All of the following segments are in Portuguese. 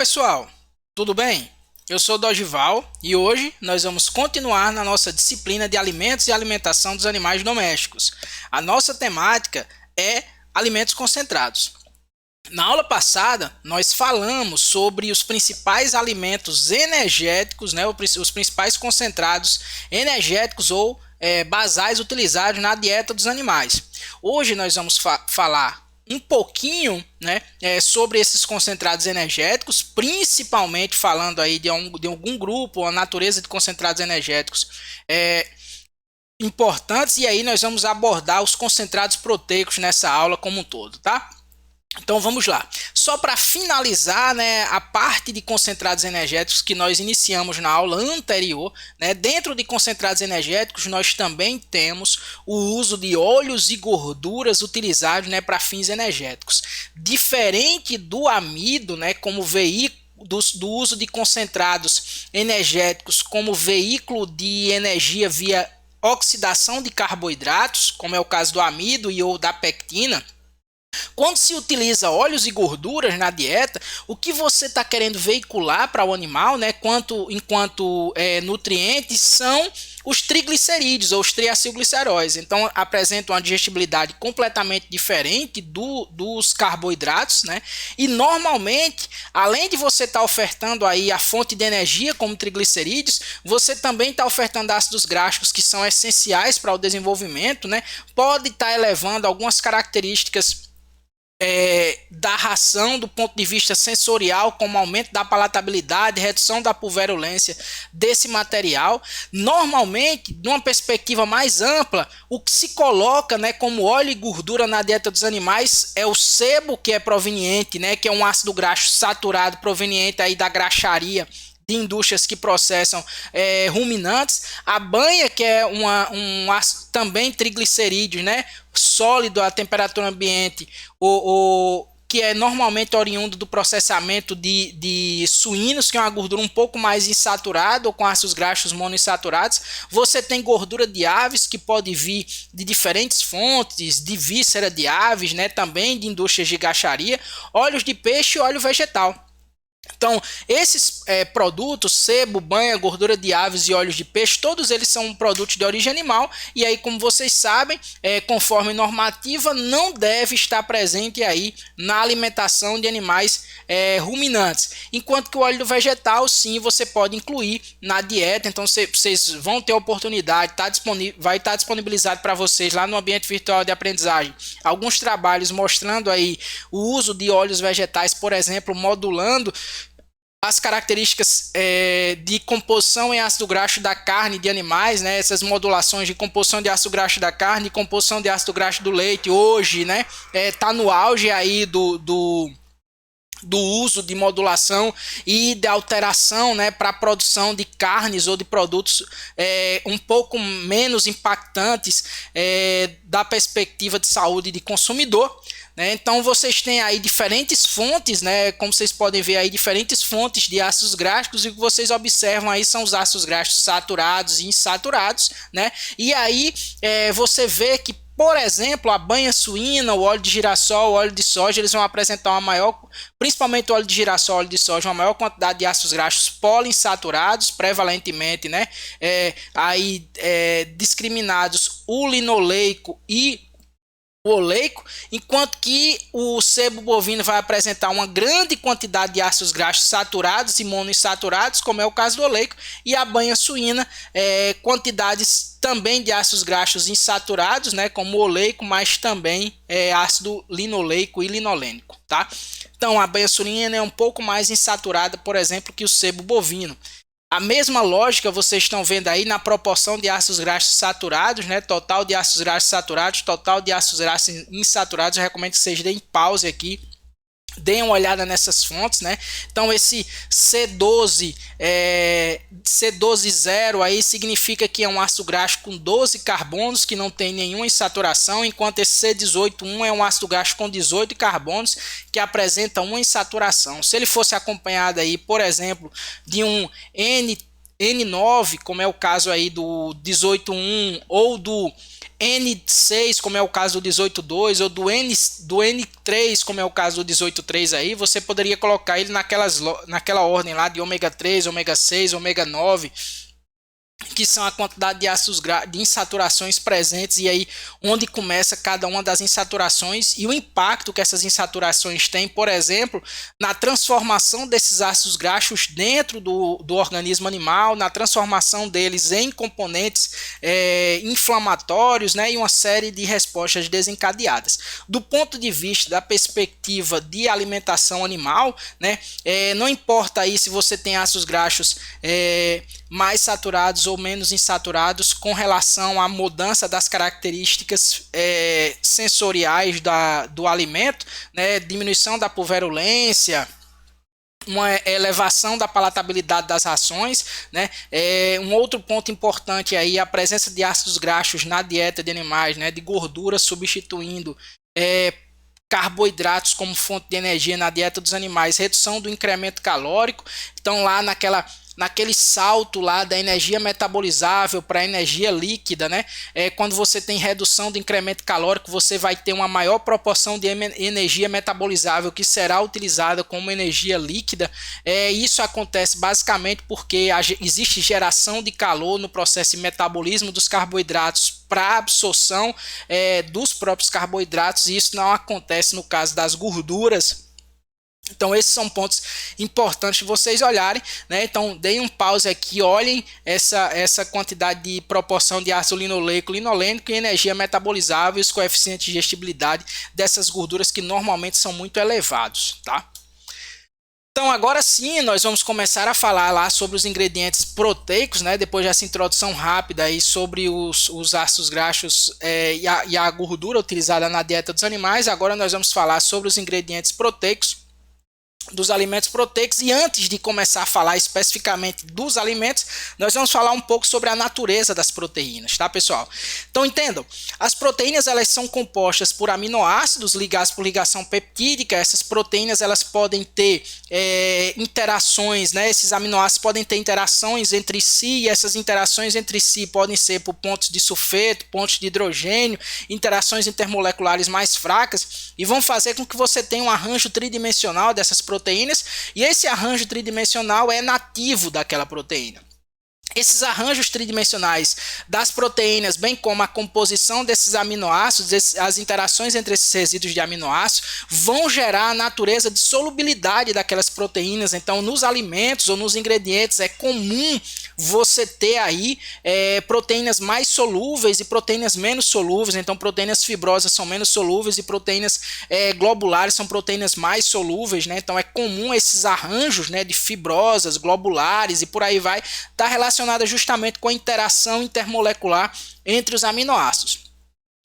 Pessoal, tudo bem? Eu sou Dogival e hoje nós vamos continuar na nossa disciplina de alimentos e alimentação dos animais domésticos. A nossa temática é alimentos concentrados. Na aula passada, nós falamos sobre os principais alimentos energéticos, né, os principais concentrados energéticos ou basais utilizados na dieta dos animais. Hoje nós vamos falar um pouquinho, né, sobre esses concentrados energéticos, principalmente falando aí de algum grupo, a natureza de concentrados energéticos importantes, e aí nós vamos abordar os concentrados proteicos nessa aula como um todo, tá? Então vamos lá. Só para finalizar, né, a parte de concentrados energéticos que nós iniciamos na aula anterior, né, dentro de concentrados energéticos nós também temos o uso de óleos e gorduras utilizados, né, para fins energéticos. Diferente do amido, né, como veículo do uso de concentrados energéticos como veículo de energia via oxidação de carboidratos, como é o caso do amido e ou da pectina. Quando se utiliza óleos e gorduras na dieta, o que você está querendo veicular para o animal, né, enquanto nutrientes, são os triglicerídeos ou os triacilgliceróis. Então apresentam uma digestibilidade completamente diferente dos carboidratos, né? E normalmente, além de você estar ofertando aí a fonte de energia como triglicerídeos, você também está ofertando ácidos graxos que são essenciais para o desenvolvimento, né? Pode estar elevando algumas características da ração do ponto de vista sensorial, como aumento da palatabilidade, redução da pulverulência desse material. Normalmente, de uma perspectiva mais ampla, o que se coloca, né, como óleo e gordura na dieta dos animais é o sebo, que é proveniente, né, que é um ácido graxo saturado proveniente aí da graxaria de indústrias que processam ruminantes, a banha, que é um ácido também triglicerídeo, né, sólido à temperatura ambiente, que é normalmente oriundo do processamento de suínos, que é uma gordura um pouco mais insaturada ou com ácidos graxos monoinsaturados. Você tem gordura de aves, que pode vir de diferentes fontes, de víscera de aves, né, também de indústrias de gacharia, óleos de peixe e óleo vegetal. Então, esses produtos, sebo, banha, gordura de aves e óleos de peixe, todos eles são produtos de origem animal, e aí, como vocês sabem, conforme normativa, não deve estar presente aí na alimentação de animais ruminantes. Enquanto que o óleo do vegetal, sim, você pode incluir na dieta. Então, vocês vão ter a oportunidade, vai estar disponibilizado para vocês lá no ambiente virtual de aprendizagem alguns trabalhos mostrando aí o uso de óleos vegetais, por exemplo, modulando as características de composição em ácido graxo da carne de animais, né? Essas modulações de composição de ácido graxo da carne e composição de ácido graxo do leite hoje, né? Tá no auge aí do uso de modulação e de alteração, né, para a produção de carnes ou de produtos um pouco menos impactantes da perspectiva de saúde de consumidor. Então vocês têm aí diferentes fontes, né, como vocês podem ver aí, diferentes fontes de ácidos graxos, e o que vocês observam aí são os ácidos graxos saturados e insaturados, né? E aí você vê que, por exemplo, a banha suína, o óleo de girassol, o óleo de soja, eles vão apresentar uma maior, principalmente o óleo de girassol, o óleo de soja, uma maior quantidade de ácidos graxos poliinsaturados, prevalentemente, né? Discriminados o linoleico e o oleico, enquanto que o sebo bovino vai apresentar uma grande quantidade de ácidos graxos saturados e monoinsaturados, como é o caso do oleico, e a banha suína, quantidades também de ácidos graxos insaturados, né, como o oleico, mas também ácido linoleico e linolênico, tá? Então a banha suína é um pouco mais insaturada, por exemplo, que o sebo bovino. A mesma lógica vocês estão vendo aí na proporção de ácidos graxos saturados, né? Total de ácidos graxos saturados, total de ácidos graxos insaturados. Eu recomendo que vocês deem pause aqui, deem uma olhada nessas fontes, né? Então esse C12, C12 aí significa que é um ácido graxo com 12 carbonos, que não tem nenhuma insaturação, enquanto esse C18 é um ácido graxo com 18 carbonos, que apresenta uma insaturação. Se ele fosse acompanhado aí, por exemplo, de um N N9, como é o caso aí do 18.1, ou do N6, como é o caso do 18.2, ou do N3, como é o caso do 18.3 aí, você poderia colocar ele naquela ordem lá de ômega 3, ômega 6, ômega 9, que são a quantidade de ácidos de insaturações presentes, e aí onde começa cada uma das insaturações e o impacto que essas insaturações têm, por exemplo, na transformação desses ácidos graxos dentro do organismo animal, na transformação deles em componentes inflamatórios, né, e uma série de respostas desencadeadas. Do ponto de vista da perspectiva de alimentação animal, né, não importa aí se você tem ácidos graxos mais saturados ou menos insaturados com relação à mudança das características sensoriais do alimento, né, diminuição da pulverulência, uma elevação da palatabilidade das rações, né? Um outro ponto importante aí é a presença de ácidos graxos na dieta de animais, né, de gordura substituindo carboidratos como fonte de energia na dieta dos animais, redução do incremento calórico. Então lá naquele salto lá da energia metabolizável para a energia líquida, né? Quando você tem redução do incremento calórico, você vai ter uma maior proporção de energia metabolizável que será utilizada como energia líquida. Isso acontece basicamente porque existe geração de calor no processo de metabolismo dos carboidratos para absorção dos próprios carboidratos, e isso não acontece no caso das gorduras. Então esses são pontos importantes de vocês olharem, né? Então deem um pause aqui, olhem essa quantidade de proporção de ácido linoleico, linolênico e energia metabolizável e os coeficientes de digestibilidade dessas gorduras que normalmente são muito elevados, tá? Então agora sim nós vamos começar a falar lá sobre os ingredientes proteicos, né? Depois dessa introdução rápida aí sobre os ácidos graxos e a gordura utilizada na dieta dos animais. Agora nós vamos falar sobre os ingredientes proteicos dos alimentos proteicos, e antes de começar a falar especificamente dos alimentos, nós vamos falar um pouco sobre a natureza das proteínas, tá, pessoal? Então entendam, as proteínas elas são compostas por aminoácidos ligados por ligação peptídica. Essas proteínas elas podem ter interações, né? Esses aminoácidos podem ter interações entre si, e essas interações entre si podem ser por pontos de sulfeto, pontos de hidrogênio, interações intermoleculares mais fracas, e vão fazer com que você tenha um arranjo tridimensional dessas proteínas, e esse arranjo tridimensional é nativo daquela proteína. Esses arranjos tridimensionais das proteínas, bem como a composição desses aminoácidos, as interações entre esses resíduos de aminoácidos, vão gerar a natureza de solubilidade daquelas proteínas. Então, nos alimentos ou nos ingredientes, é comum você ter aí proteínas mais solúveis e proteínas menos solúveis. Então, proteínas fibrosas são menos solúveis e proteínas globulares são proteínas mais solúveis, né? Então, é comum esses arranjos, né, de fibrosas, globulares e por aí vai, estar relacionada justamente com a interação intermolecular entre os aminoácidos.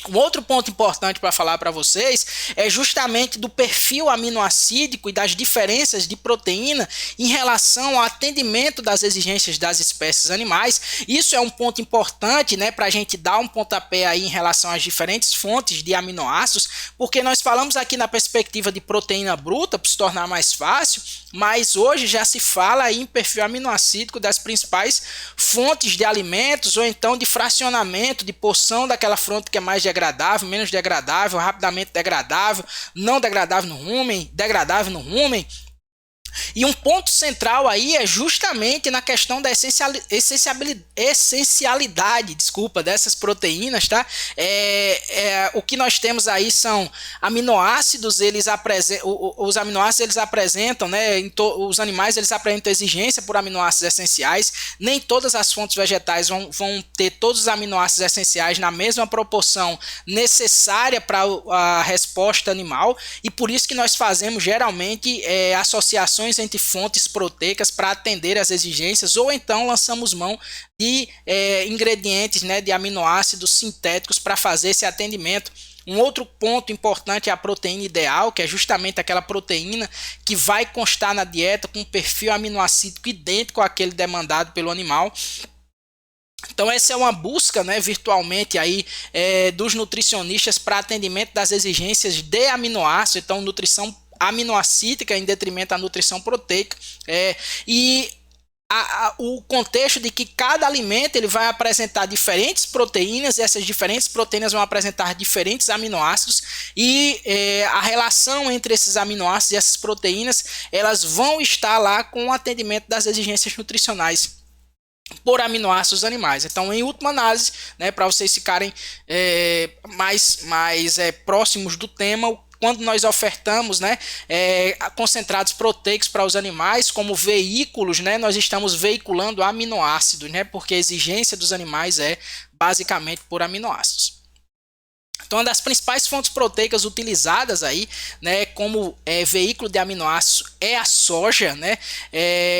Um outro ponto importante para falar para vocês é justamente do perfil aminoacídico e das diferenças de proteína em relação ao atendimento das exigências das espécies animais. Isso é um ponto importante, né, para a gente dar um pontapé aí em relação às diferentes fontes de aminoácidos, porque nós falamos aqui na perspectiva de proteína bruta, para se tornar mais fácil, mas hoje já se fala aí em perfil aminoacídico das principais fontes de alimentos, ou então de fracionamento, de porção daquela fonte que é mais degradável, menos degradável, rapidamente degradável, não degradável no rumen, degradável no rumen. E um ponto central aí é justamente na questão da essencialidade, dessas proteínas, tá? O que nós temos aí são aminoácidos, os aminoácidos eles apresentam, né? Os animais eles apresentam exigência por aminoácidos essenciais. Nem todas as fontes vegetais vão ter todos os aminoácidos essenciais na mesma proporção necessária para a resposta animal, e por isso que nós fazemos geralmente associações entre fontes proteicas para atender às exigências, ou então lançamos mão de ingredientes, né, de aminoácidos sintéticos para fazer esse atendimento. Um outro ponto importante é a proteína ideal, que é justamente aquela proteína que vai constar na dieta com um perfil aminoácido idêntico àquele demandado pelo animal. Então essa é uma busca, né, virtualmente aí, dos nutricionistas para atendimento das exigências de aminoácidos. Então nutrição aminoácida em detrimento da nutrição proteica, e o contexto de que cada alimento ele vai apresentar diferentes proteínas, e essas diferentes proteínas vão apresentar diferentes aminoácidos, e a relação entre esses aminoácidos e essas proteínas, elas vão estar lá com o atendimento das exigências nutricionais por aminoácidos animais. Então, em última análise, né, para vocês ficarem mais próximos do tema, quando nós ofertamos, né, concentrados proteicos para os animais como veículos, né, nós estamos veiculando aminoácidos, né, porque a exigência dos animais é basicamente por aminoácidos. Então, uma das principais fontes proteicas utilizadas aí, né, como veículo de aminoácidos é a soja, né?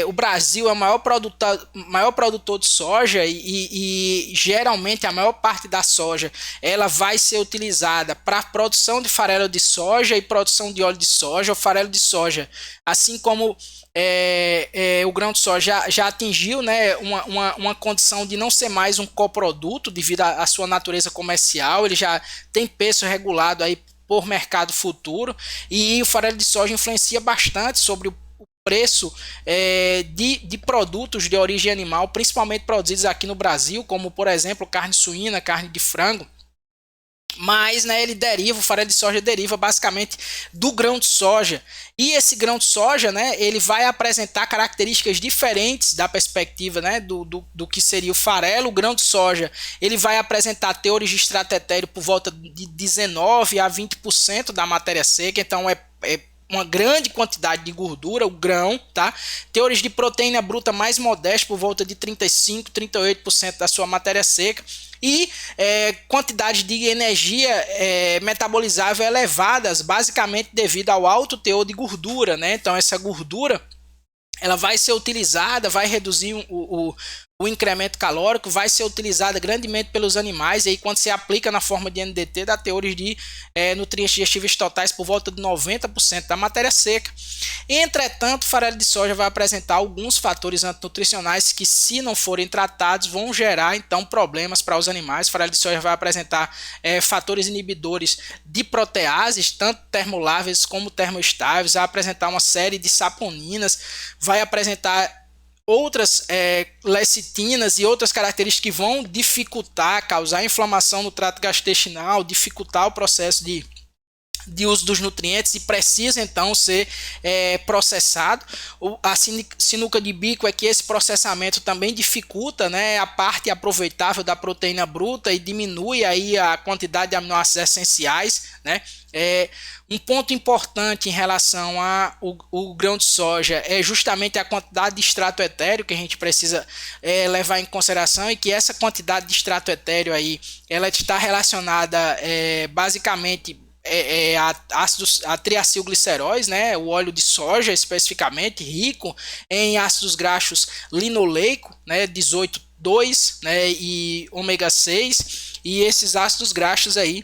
O Brasil é o maior produtor de soja, e geralmente a maior parte da soja ela vai ser utilizada para produção de farelo de soja e produção de óleo de soja. O farelo de soja, assim como o grão de soja já atingiu, né, uma condição de não ser mais um coproduto devido à sua natureza comercial. Ele já tem preço regulado aí por mercado futuro, e o farelo de soja influencia bastante sobre o preço de produtos de origem animal, principalmente produzidos aqui no Brasil, como por exemplo carne suína, carne de frango. Mas, né, o farelo de soja deriva basicamente do grão de soja, e esse grão de soja, né, ele vai apresentar características diferentes da perspectiva, né, do que seria o farelo. O grão de soja ele vai apresentar teores de extrato etéreo por volta de 19 a 20% da matéria seca, então é uma grande quantidade de gordura, o grão, tá? Teores de proteína bruta mais modestos, por volta de 35, 38% da sua matéria seca, e quantidade de energia metabolizável elevadas, basicamente devido ao alto teor de gordura, né? Então essa gordura ela vai ser utilizada, vai reduzir o incremento calórico, vai ser utilizada grandemente pelos animais, e aí quando se aplica na forma de NDT, dá teores de nutrientes digestíveis totais por volta de 90% da matéria seca. Entretanto, o farelo de soja vai apresentar alguns fatores antinutricionais que, se não forem tratados, vão gerar então problemas para os animais. O farelo de soja vai apresentar fatores inibidores de proteases, tanto termoláveis como termoestáveis, vai apresentar uma série de saponinas, vai apresentar outras lecitinas e outras características que vão dificultar, causar inflamação no trato gastrointestinal, dificultar o processo de uso dos nutrientes, e precisa então ser processado. A sinuca de bico é que esse processamento também dificulta, né, a parte aproveitável da proteína bruta e diminui aí a quantidade de aminoácidos essenciais, né. Um ponto importante em relação ao grão de soja é justamente a quantidade de extrato etéreo que a gente precisa levar em consideração, e que essa quantidade de extrato etéreo aí, ela está relacionada basicamente a triacilgliceróis, né, o óleo de soja especificamente, rico em ácidos graxos linoleico, né, 18,2, né, e ômega 6, e esses ácidos graxos aí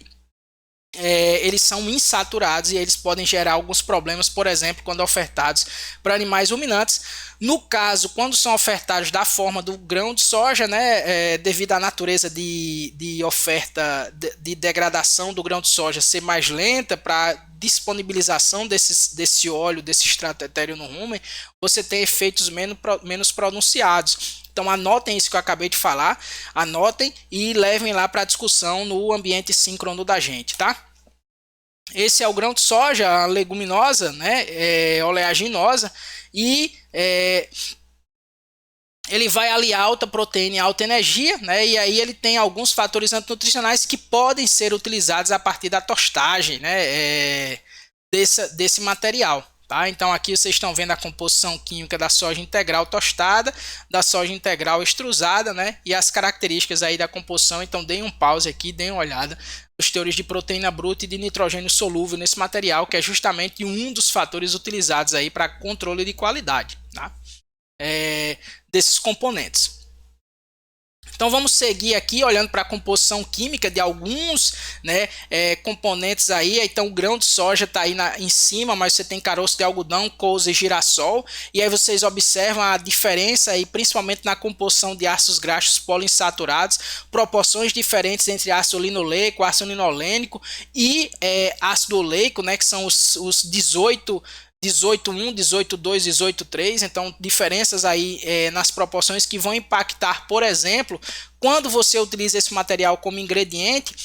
eles são insaturados, e eles podem gerar alguns problemas, por exemplo, quando ofertados para animais ruminantes. No caso, quando são ofertados da forma do grão de soja, né, devido à natureza de oferta de degradação do grão de soja ser mais lenta para disponibilização desse óleo, desse extrato etéreo no rumen, você tem efeitos menos pronunciados. Então anotem isso que eu acabei de falar, anotem e levem lá para discussão no ambiente síncrono da gente, tá? Esse é o grão de soja, a leguminosa, né, oleaginosa, e ele vai aliar alta proteína e alta energia, né, e aí ele tem alguns fatores antinutricionais que podem ser utilizados a partir da tostagem, né, desse material. Tá? Então aqui vocês estão vendo a composição química da soja integral tostada, da soja integral extrusada, né? E as características aí da composição. Então deem um pause aqui, deem uma olhada nos teores de proteína bruta e de nitrogênio solúvel nesse material, que é justamente um dos fatores utilizados aí para controle de qualidade, tá? Desses componentes. Então vamos seguir aqui olhando para a composição química de alguns, né, componentes aí. Então o grão de soja está aí em cima, mas você tem caroço de algodão, couve e girassol. E aí vocês observam a diferença aí, principalmente na composição de ácidos graxos poliinsaturados, proporções diferentes entre ácido linoleico, ácido linolênico e ácido oleico, né, que são os 18 18:1, 18:2, 18:3, então diferenças aí nas proporções que vão impactar, por exemplo, quando você utiliza esse material como ingrediente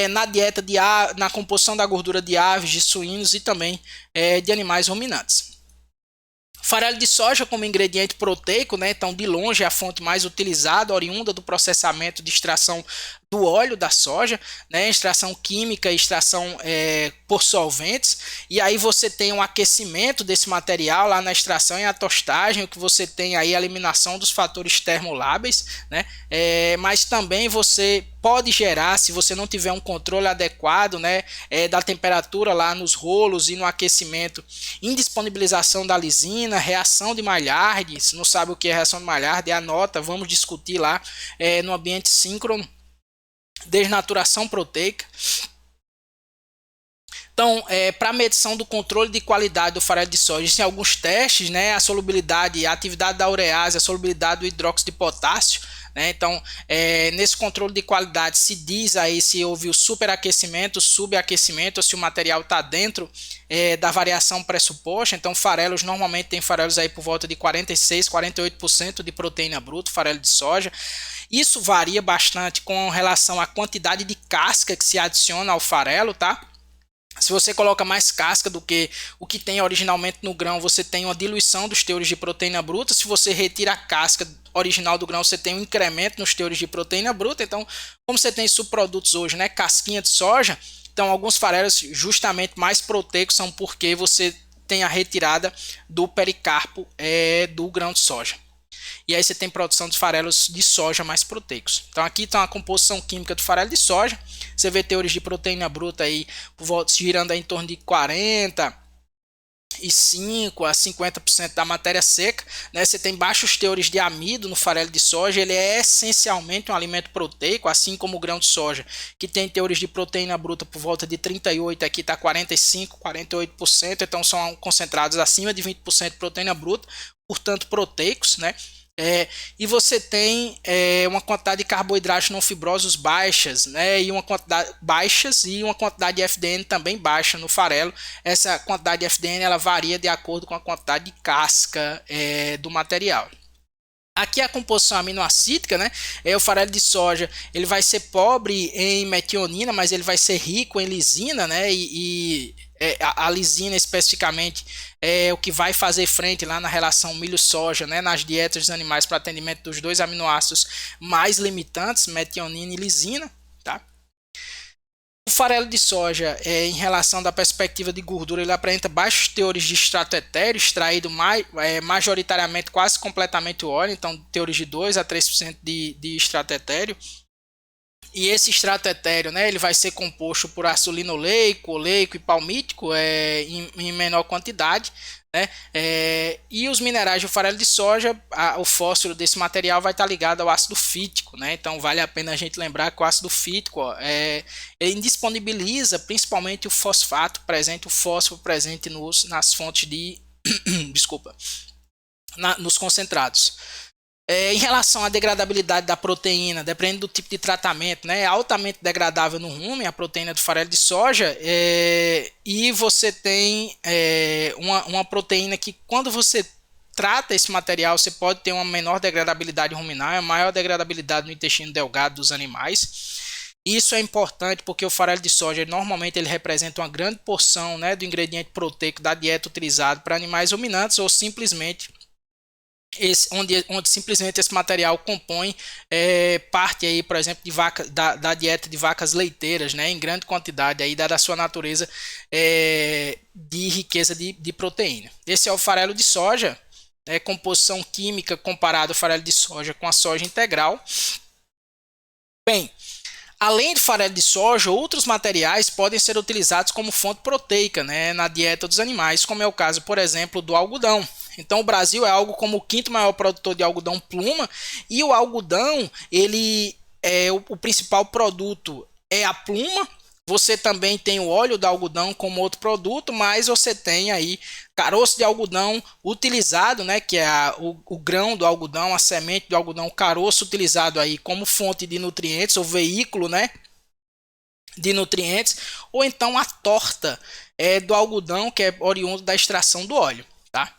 na dieta na composição da gordura de aves, de suínos e também de animais ruminantes. Farelo de soja como ingrediente proteico, né? Então de longe é a fonte mais utilizada, oriunda do processamento de extração do óleo da soja, né? Extração química, extração por solventes, e aí você tem um aquecimento desse material lá na extração e a tostagem, o que você tem aí a eliminação dos fatores termoláveis, né? Mas também você pode gerar, se você não tiver um controle adequado, né, da temperatura lá nos rolos e no aquecimento, indisponibilização da lisina, reação de Maillard. Se não sabe o que é reação de Maillard, anota, vamos discutir lá no ambiente síncrono. Desnaturação proteica. Então, para medição do controle de qualidade do farelo de soja, existem alguns testes, né? A solubilidade, a atividade da urease, a solubilidade do hidróxido de potássio, né? Então, nesse controle de qualidade se diz aí se houve o superaquecimento, subaquecimento, se o material está dentro da variação pressuposta. Então, farelos, normalmente tem farelos aí por volta de 46, 48% de proteína bruta, farelo de soja. Isso varia bastante com relação à quantidade de casca que se adiciona ao farelo, tá? Se você coloca mais casca do que o que tem originalmente no grão, você tem uma diluição dos teores de proteína bruta. Se você retira a casca original do grão, você tem um incremento nos teores de proteína bruta. Então, como você tem subprodutos hoje, né, casquinha de soja, então alguns farelos justamente mais proteicos são porque você tem a retirada do pericarpo do grão de soja. E aí você tem produção de farelos de soja mais proteicos. Então aqui está a composição química do farelo de soja. Você vê teores de proteína bruta aí por volta, girando aí em torno de 45 a 50% da matéria seca, né? Você tem baixos teores de amido no farelo de soja. Ele é essencialmente um alimento proteico, assim como o grão de soja, que tem teores de proteína bruta por volta de 38, aqui está 45, 48%, então são concentrados acima de 20% de proteína bruta, portanto proteicos, né? E você tem uma quantidade de carboidratos não fibrosos baixas, né? E uma quantidade de FDN também baixa no farelo. Essa quantidade de FDN ela varia de acordo com a quantidade de casca do material. Aqui a composição aminoácida, né? O farelo de soja ele vai ser pobre em metionina, mas ele vai ser rico em lisina, né? A lisina especificamente é o que vai fazer frente lá na relação milho-soja, né? Nas dietas dos animais para atendimento dos dois aminoácidos mais limitantes, metionina e lisina, tá? O farelo de soja, em relação da perspectiva de gordura, ele apresenta baixos teores de extrato etéreo, extraído majoritariamente quase completamente o óleo, então teores de 2 a 3% de extrato etéreo. E esse extrato etéreo, né, ele vai ser composto por ácido linoleico, oleico e palmítico em menor quantidade, né? E os minerais do farelo de soja, o fósforo desse material vai estar ligado ao ácido fítico, né? Então vale a pena a gente lembrar que o ácido fítico ele indisponibiliza principalmente o fosfato presente, o fósforo presente nas fontes de desculpa, nos concentrados. Em relação à degradabilidade da proteína, dependendo do tipo de tratamento, né, é altamente degradável no rumen, a proteína do farelo de soja, e você tem uma proteína que, quando você trata esse material, você pode ter uma menor degradabilidade ruminal, uma maior degradabilidade no intestino delgado dos animais. Isso é importante porque o farelo de soja normalmente ele representa uma grande porção, né, do ingrediente proteico da dieta utilizado para animais ruminantes ou simplesmente onde simplesmente esse material compõe parte aí, por exemplo, da dieta de vacas leiteiras, né, em grande quantidade, aí, dada a sua natureza de riqueza de proteína. Esse é o farelo de soja, composição química comparada ao farelo de soja com a soja integral. Bem, além do farelo de soja, outros materiais podem ser utilizados como fonte proteica, né, na dieta dos animais, como é o caso, por exemplo, do algodão. Então o Brasil é algo como o quinto maior produtor de algodão pluma, e o algodão, ele o principal produto é a pluma. Você também tem o óleo do algodão como outro produto, mas você tem aí caroço de algodão utilizado, né, que é o grão do algodão, a semente do algodão, o caroço utilizado aí como fonte de nutrientes, ou veículo, né, de nutrientes, ou então a torta do algodão, que é oriundo da extração do óleo, tá?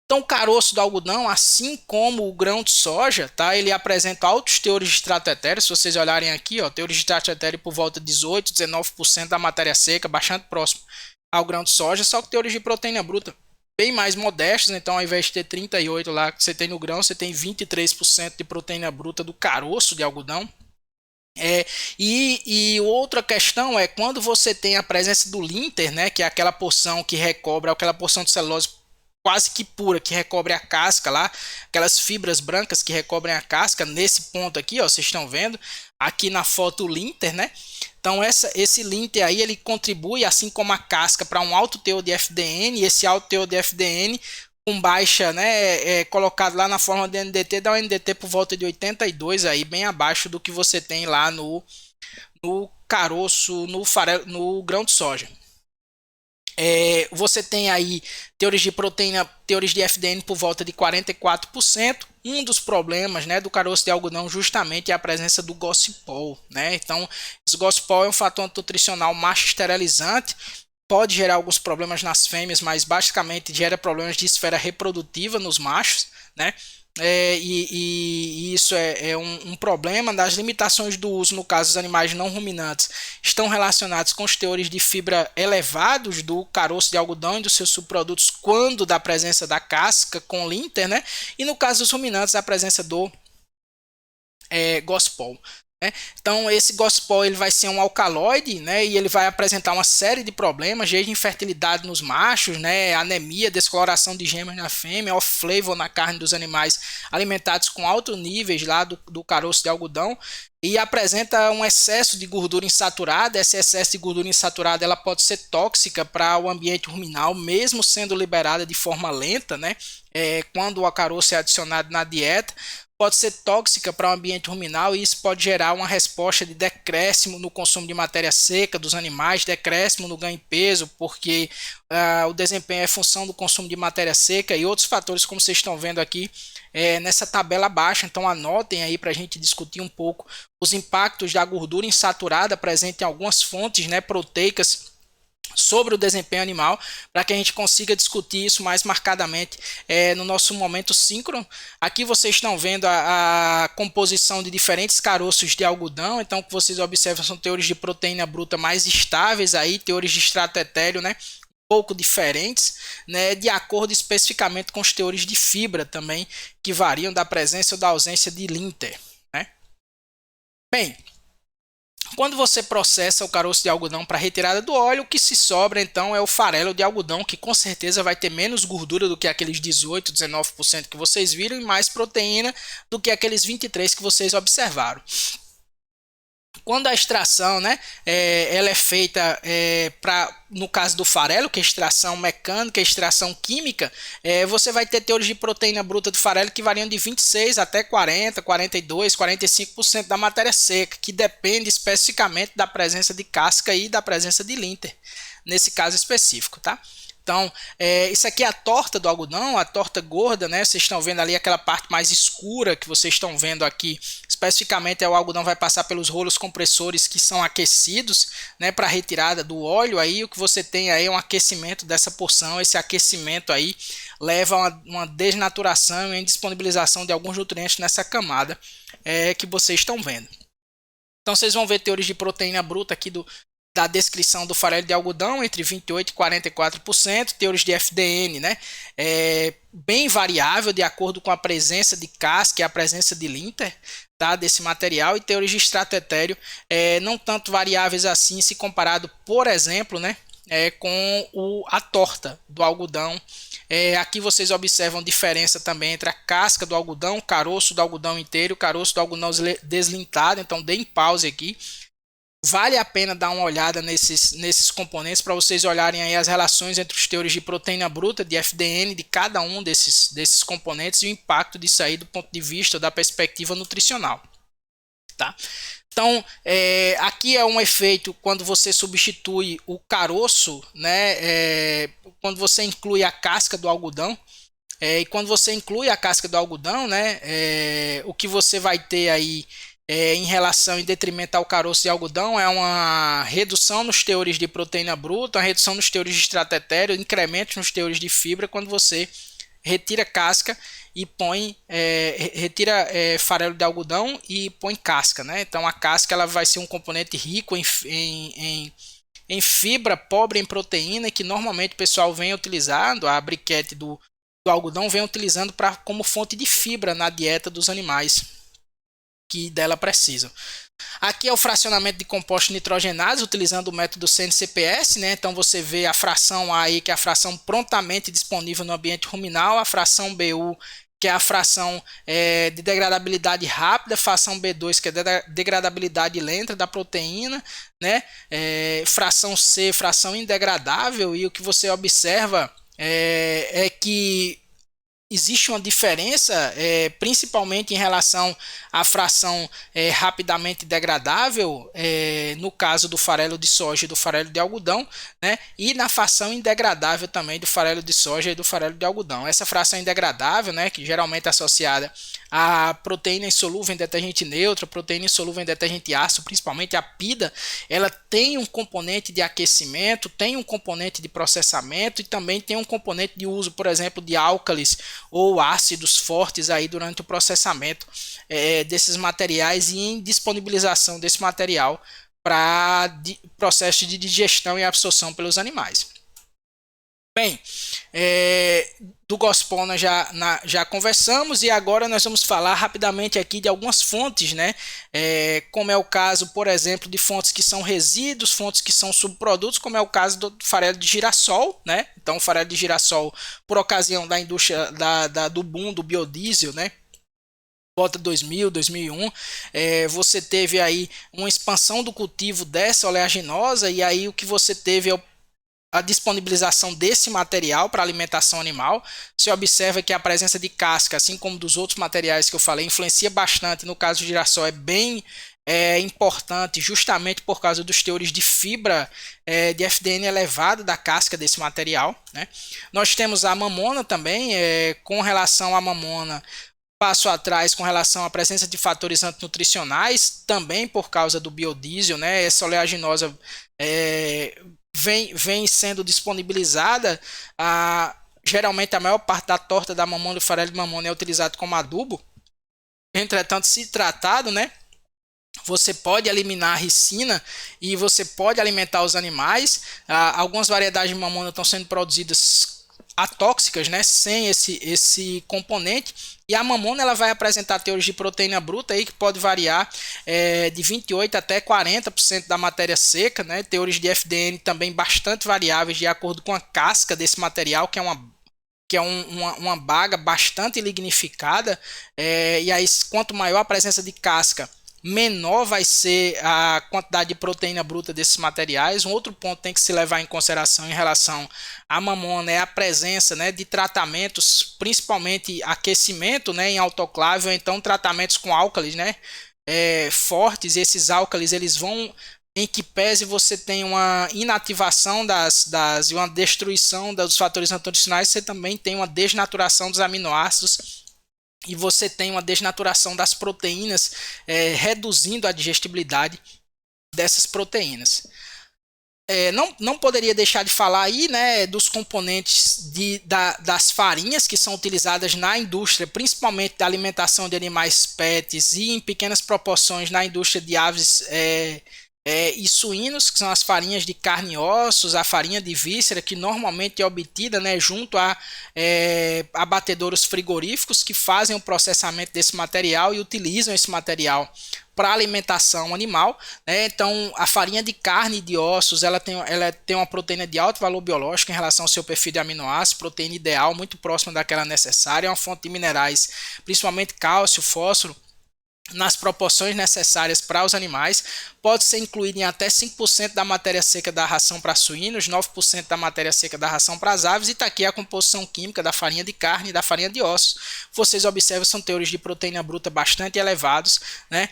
Então, o caroço do algodão, assim como o grão de soja, tá? Ele apresenta altos teores de extrato etéreo. Se vocês olharem aqui, ó, teores de extrato etéreo por volta de 18, 19% da matéria seca, bastante próximo ao grão de soja, só que teores de proteína bruta bem mais modestos. Então, ao invés de ter 38 lá que você tem no grão, você tem 23% de proteína bruta do caroço de algodão. E outra questão é quando você tem a presença do linter, né, que é aquela porção que recobre, aquela porção de celulose quase que pura, que recobre a casca lá, aquelas fibras brancas que recobrem a casca, nesse ponto aqui, ó, vocês estão vendo, aqui na foto o linter, né? Então esse linter aí, ele contribui, assim como a casca, para um alto teor de FDN, e esse alto teor de FDN com baixa, né, colocado lá na forma de NDT, dá um NDT por volta de 82, aí, bem abaixo do que você tem lá no caroço, no farelo, no grão de soja. Você tem aí teores de proteína, teores de FDN por volta de 44%. Um dos problemas, né, do caroço de algodão justamente é a presença do gossypol, né? Então, esse gossypol é um fator nutricional macho esterilizante, pode gerar alguns problemas nas fêmeas, mas basicamente gera problemas de esfera reprodutiva nos machos, né? E isso é um problema. Das limitações do uso, no caso dos animais não ruminantes, estão relacionados com os teores de fibra elevados do caroço de algodão e dos seus subprodutos quando da presença da casca com linter, né? E no caso dos ruminantes, a presença do gospol. Né? Então esse gospol ele vai ser um alcaloide, né? E ele vai apresentar uma série de problemas, desde infertilidade nos machos, né? Anemia, descoloração de gêmeos na fêmea, off-flavor na carne dos animais alimentados com altos níveis lá do caroço de algodão, e apresenta um excesso de gordura insaturada. Esse excesso de gordura insaturada ela pode ser tóxica para o ambiente ruminal, mesmo sendo liberada de forma lenta, né? Quando o caroço é adicionado na dieta, pode ser tóxica para o ambiente ruminal, e isso pode gerar uma resposta de decréscimo no consumo de matéria seca dos animais, decréscimo no ganho de peso, porque o desempenho é função do consumo de matéria seca e outros fatores, como vocês estão vendo aqui nessa tabela abaixo. Então anotem aí para a gente discutir um pouco os impactos da gordura insaturada presente em algumas fontes, né, proteicas, sobre o desempenho animal, para que a gente consiga discutir isso mais marcadamente no nosso momento síncrono. Aqui vocês estão vendo a composição de diferentes caroços de algodão. Então, o que vocês observam são teores de proteína bruta mais estáveis, aí, teores de extrato etéreo, né, um pouco diferentes, né, de acordo especificamente com os teores de fibra também, que variam da presença ou da ausência de linter. Né? Bem, quando você processa o caroço de algodão para retirada do óleo, o que se sobra então é o farelo de algodão, que com certeza vai ter menos gordura do que aqueles 18, 19% que vocês viram, e mais proteína do que aqueles 23% que vocês observaram. Quando a extração, né, ela é feita no caso do farelo, que é extração mecânica, extração química, você vai ter teores de proteína bruta do farelo que variam de 26 até 40, 42, 45% da matéria seca, que depende especificamente da presença de casca e da presença de linter, nesse caso específico, tá? Então, isso aqui é a torta do algodão, a torta gorda, né? Vocês estão vendo ali aquela parte mais escura que vocês estão vendo aqui. Especificamente, o algodão vai passar pelos rolos compressores que são aquecidos, né, para retirada do óleo. Aí o que você tem aí é um aquecimento dessa porção. Esse aquecimento aí leva a uma desnaturação e indisponibilização de alguns nutrientes nessa camada que vocês estão vendo. Então, vocês vão ver teores de proteína bruta aqui da descrição do farelo de algodão entre 28% e 44%, teores de FDN, né, bem variável de acordo com a presença de casca e a presença de linter, tá, desse material, e teores de extrato etéreo não tanto variáveis assim se comparado, por exemplo, né, com a torta do algodão. Aqui vocês observam diferença também entre a casca do algodão, o caroço do algodão inteiro, o caroço do algodão deslintado. Então deem pause aqui. Vale a pena dar uma olhada nesses componentes para vocês olharem aí as relações entre os teores de proteína bruta, de FDN, de cada um desses componentes, e o impacto disso aí do ponto de vista da perspectiva nutricional. Tá? Então, aqui é um efeito quando você substitui o caroço, né, quando você inclui a casca do algodão. E quando você inclui a casca do algodão, né, o que você vai ter aí em relação em detrimento ao caroço de algodão é uma redução nos teores de proteína bruta, uma redução nos teores de extrato etéreo, incremento nos teores de fibra quando você retira casca e põe, retira farelo de algodão e põe casca, né? Então a casca ela vai ser um componente rico em fibra, pobre em proteína, que normalmente o pessoal vem utilizando, a briquete do algodão vem utilizando como fonte de fibra na dieta dos animais que dela precisam. Aqui é o fracionamento de compostos nitrogenados utilizando o método CNCPS, né? Então você vê a fração A aí, que é a fração prontamente disponível no ambiente ruminal, a fração BU, que é a fração de degradabilidade rápida, a fração B2, que é a degradabilidade lenta da proteína, né? Fração C, fração indegradável, e o que você observa é que existe uma diferença, principalmente em relação à fração rapidamente degradável, no caso do farelo de soja e do farelo de algodão, né? E na fração indegradável também do farelo de soja e do farelo de algodão. Essa fração indegradável, né, que geralmente é associada a proteína insolúvel em detergente neutro, proteína insolúvel em detergente ácido, principalmente a PIDA, ela tem um componente de aquecimento, tem um componente de processamento e também tem um componente de uso, por exemplo, de álcalis ou ácidos fortes aí durante o processamento desses materiais e em disponibilização desse material para processo de digestão e absorção pelos animais. Bem, do Gospona já conversamos e agora nós vamos falar rapidamente aqui de algumas fontes, né? Como é o caso, por exemplo, de fontes que são resíduos, fontes que são subprodutos, como é o caso do farelo de girassol, né? Então, o farelo de girassol, por ocasião da indústria do boom do biodiesel, né? Volta 2000, 2001, você teve aí uma expansão do cultivo dessa oleaginosa e aí o que você teve é a disponibilização desse material para alimentação animal. Você observa que a presença de casca, assim como dos outros materiais que eu falei, influencia bastante. No caso do girassol é bem importante justamente por causa dos teores de fibra de FDN elevado da casca desse material, né? Nós temos a mamona também, com relação à mamona, passo atrás com relação à presença de fatores antinutricionais, também por causa do biodiesel, né? Essa oleaginosa vem sendo disponibilizada. Geralmente a maior parte da torta da mamona e do farelo de mamona é utilizado como adubo. Entretanto, se tratado, né, você pode eliminar a ricina e você pode alimentar os animais. Algumas variedades de mamona estão sendo produzidas atóxicas, né, sem esse componente. E a mamona ela vai apresentar teores de proteína bruta aí que pode variar de 28% até 40% da matéria seca, né? Teores de FDN também bastante variáveis de acordo com a casca desse material, que é uma baga bastante lignificada. E aí, quanto maior a presença de casca, menor vai ser a quantidade de proteína bruta desses materiais. Um outro ponto tem que se levar em consideração em relação à mamona é a presença, né, de tratamentos, principalmente aquecimento, né, em autoclave, ou então tratamentos com álcalis, né, fortes. Esses álcalis eles vão, em que pese você tem uma inativação e uma destruição dos fatores antinutricionais, você também tem uma desnaturação dos aminoácidos e você tem uma desnaturação das proteínas, reduzindo a digestibilidade dessas proteínas. Não poderia deixar de falar aí, né, dos componentes das farinhas que são utilizadas na indústria, principalmente da alimentação de animais pets e em pequenas proporções na indústria de aves e suínos, que são as farinhas de carne e ossos, a farinha de víscera, que normalmente é obtida, né, junto a abatedouros frigoríficos que fazem o processamento desse material e utilizam esse material para alimentação animal, né? Então, a farinha de carne e de ossos, ela tem uma proteína de alto valor biológico em relação ao seu perfil de aminoácidos, proteína ideal, muito próxima daquela necessária, é uma fonte de minerais, principalmente cálcio, fósforo, nas proporções necessárias para os animais. Pode ser incluído em até 5% da matéria seca da ração para suínos, 9% da matéria seca da ração para as aves, e está aqui a composição química da farinha de carne e da farinha de ossos. Vocês observam, são teores de proteína bruta bastante elevados, né?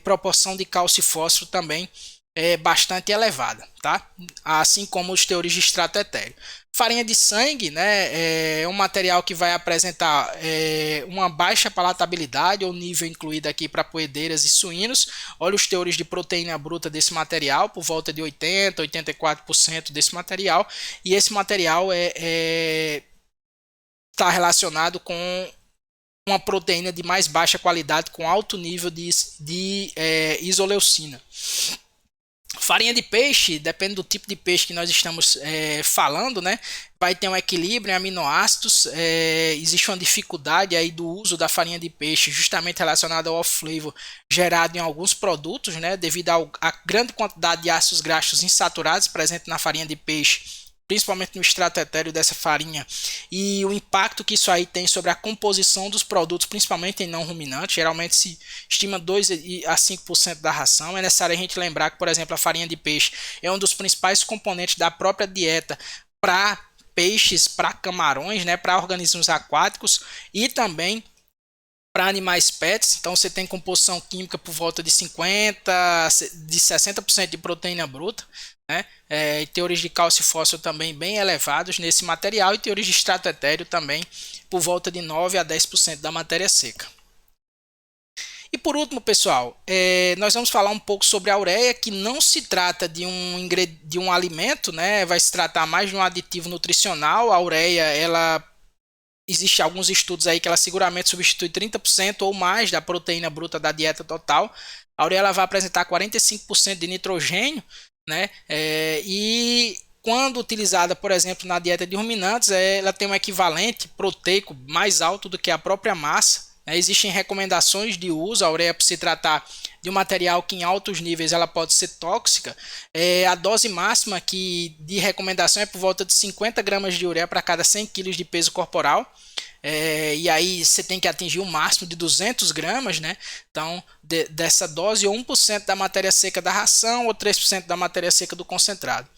Proporção de cálcio e fósforo também é bastante elevada, tá? Assim como os teores de extrato etéreo. Farinha de sangue, né, é um material que vai apresentar uma baixa palatabilidade ou nível incluído aqui para poedeiras e suínos. Olha os teores de proteína bruta desse material, por volta de 80, 84% desse material. E esse material está relacionado com uma proteína de mais baixa qualidade com alto nível de isoleucina. Farinha de peixe, depende do tipo de peixe que nós estamos falando, né? Vai ter um equilíbrio em aminoácidos. Existe uma dificuldade aí do uso da farinha de peixe, justamente relacionada ao off-flavor gerado em alguns produtos, né? Devido à grande quantidade de ácidos graxos insaturados presente na farinha de peixe, principalmente no extrato etéreo dessa farinha, e o impacto que isso aí tem sobre a composição dos produtos, principalmente em não ruminantes. Geralmente se estima 2 a 5% da ração. É necessário a gente lembrar que, por exemplo, a farinha de peixe é um dos principais componentes da própria dieta para peixes, para camarões, né, para organismos aquáticos e também para animais pets. Então você tem composição química por volta de 60% de proteína bruta, né? E teores de cálcio e fósforo também bem elevados nesse material, e teores de extrato etéreo também por volta de 9 a 10% da matéria seca. E por último, pessoal, nós vamos falar um pouco sobre a ureia, que não se trata de um alimento, né? Vai se tratar mais de um aditivo nutricional. A ureia, ela existe alguns estudos aí que ela seguramente substitui 30% ou mais da proteína bruta da dieta total. A ureia ela vai apresentar 45% de nitrogênio, né? E quando utilizada, por exemplo, na dieta de ruminantes, ela tem um equivalente proteico mais alto do que a própria massa. Existem recomendações de uso. A ureia, por se tratar de um material que em altos níveis ela pode ser tóxica, a dose máxima de recomendação é por volta de 50 gramas de ureia para cada 100 kg de peso corporal. E aí você tem que atingir um máximo de 200 gramas, né? Então, dessa dose, ou 1% da matéria seca da ração ou 3% da matéria seca do concentrado.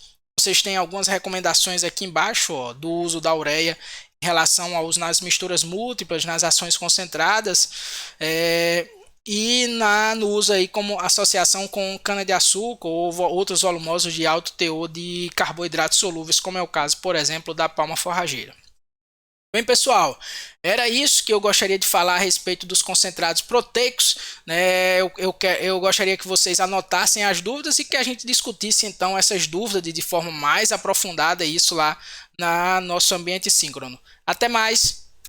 Vocês têm algumas recomendações aqui embaixo, ó, do uso da ureia em relação ao uso nas misturas múltiplas, nas ações concentradas, e no uso aí como associação com cana-de-açúcar ou outros volumosos de alto teor de carboidratos solúveis, como é o caso, por exemplo, da palma forrageira. Bem, pessoal, era isso que eu gostaria de falar a respeito dos concentrados proteicos, né? Eu gostaria que vocês anotassem as dúvidas e que a gente discutisse então essas dúvidas de forma mais aprofundada, isso lá no nosso ambiente síncrono. Até mais!